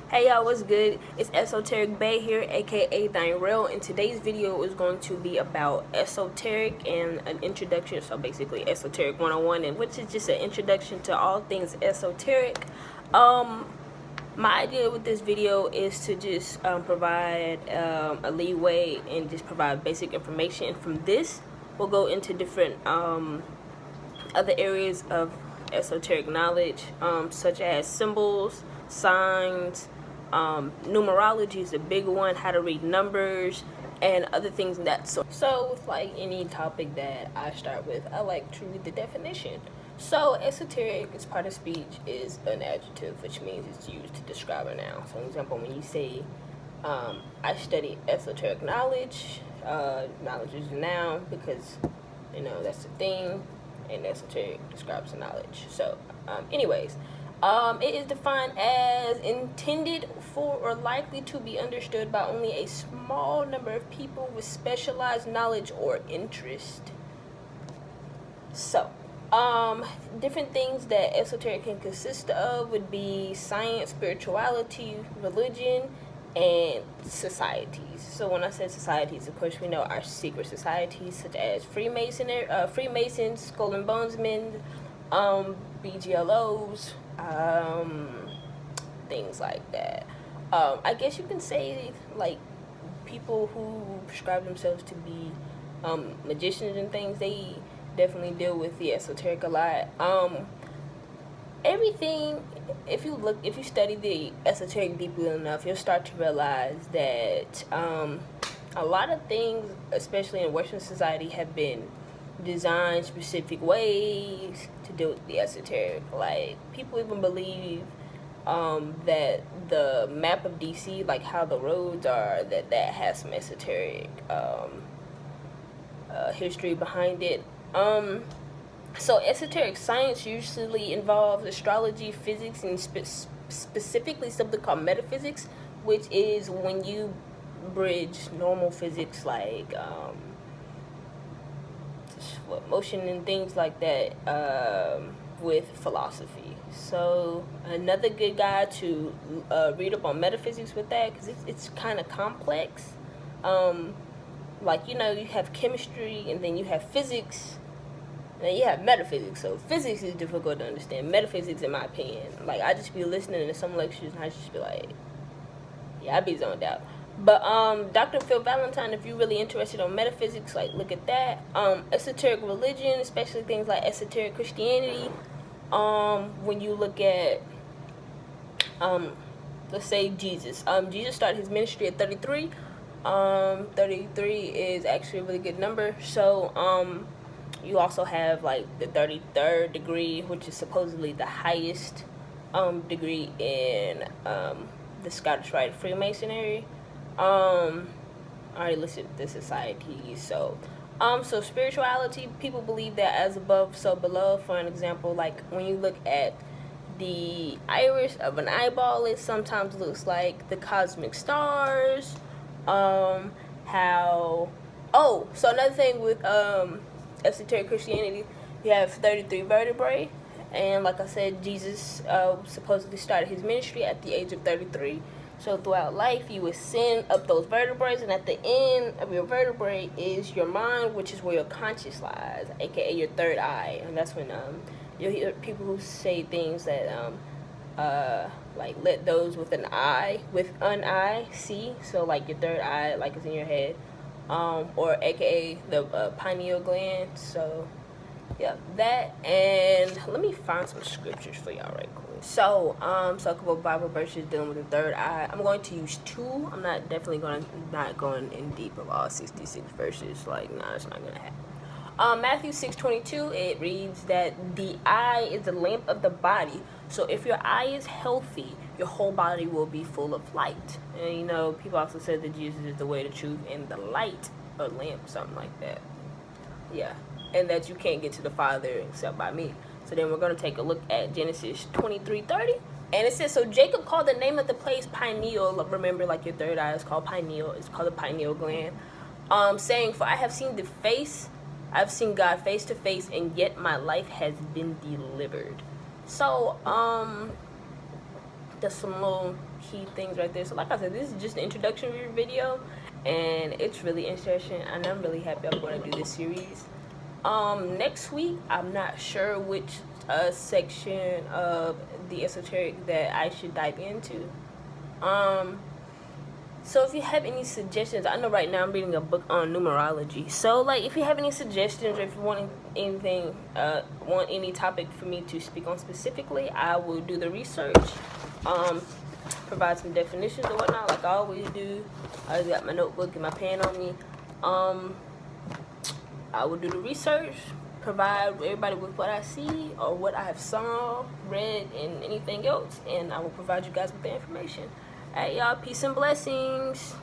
Hey y'all, what's good? It's Esoteric Bay here, aka Thine Real, and today's video is going to be about esoteric and an introduction. So basically, Esoteric 101, and which is just an introduction to all things esoteric. My idea with this video is to just provide a leeway and just provide basic information. And from this, we'll go into different other areas of esoteric knowledge, such as symbols, signs, numerology is a big one, how to read numbers, and other things of that sort. So with like any topic that I start with, I like to read the definition. So esoteric, as part of speech, is an adjective, which means it's used to describe a noun. So for example, when you say I study esoteric knowledge, knowledge is a noun because that's the thing, and esoteric describes the knowledge. So anyways, it is defined as intended for or likely to be understood by only a small number of people with specialized knowledge or interest. So, different things that esoteric can consist of would be science, spirituality, religion, and societies. So when I say societies, of course we know our secret societies such as Freemasons, Skull and Bonesmen, BGLOs, things like that. I guess you can say like people who prescribe themselves to be magicians and things, they definitely deal with the esoteric a lot. Everything, if you study the esoteric deeply enough, you'll start to realize that a lot of things, especially in Western society, have been designed specific ways to deal with the esoteric. Like, people even believe that the map of DC, like how the roads are, that has some esoteric history behind it. So esoteric science usually involves astrology, physics, and specifically something called metaphysics, which is when you bridge normal physics like motion and things like that with philosophy. So another good guide to read up on metaphysics with that, because it's kind of complex. Like, you have chemistry, and then you have physics, and you have metaphysics. So physics is difficult to understand. Metaphysics, in my opinion, like, I just be listening to some lectures and I just be like, yeah, I be zoned out. But Dr. Phil Valentine, if you're really interested on metaphysics, like, look at that. Esoteric religion, especially things like esoteric Christianity. When you look at let's say Jesus. Jesus started his ministry at 33. 33 is actually a really good number. So you also have like the 33rd degree, which is supposedly the highest degree in the Scottish Rite Freemasonry. I already listed the societies. So spirituality, people believe that as above, so below. For an example, like when you look at the iris of an eyeball, it sometimes looks like the cosmic stars. So another thing with esoteric Christianity, you have 33 vertebrae, and like I said, Jesus supposedly started his ministry at the age of 33. So throughout life, you ascend up those vertebrae, and at the end of your vertebrae is your mind, which is where your conscience lies, aka your third eye. And that's when you'll hear people who say things that like, let those with an eye see. So like your third eye, like, is in your head, or aka the pineal gland. So yeah, that. And let me find some scriptures for y'all right quick. So a couple of Bible verses dealing with the third eye. I'm going to use two. I'm not going in deep of all 66 verses. Like, nah, it's not gonna happen. Matthew 6:22, it reads that the eye is the lamp of the body. So if your eye is healthy, your whole body will be full of light. And people also said that Jesus is the way, the truth, and the light, or lamp, something like that. Yeah, and that you can't get to the Father except by me. So then we're going to take a look at Genesis 23:30. And it says, so Jacob called the name of the place pineal. Remember, like, your third eye is called pineal. It's called the pineal gland. Saying, for I have seen I've seen God face to face, and yet my life has been delivered. So, there's some little key things right there. So like I said, this is just an introductory video, and it's really interesting, and I'm really happy I'm going to do this series. Next week, I'm not sure which section of the esoteric that I should dive into. So if you have any suggestions, I know right now I'm reading a book on numerology. So like, if you have any suggestions, or if you want anything, want any topic for me to speak on specifically, I will do the research. Provide some definitions or whatnot, like I always do. I always got my notebook and my pen on me. I will do the research, provide everybody with what I see or what I have saw, read, and anything else, and I will provide you guys with the information. Alright, y'all, peace and blessings.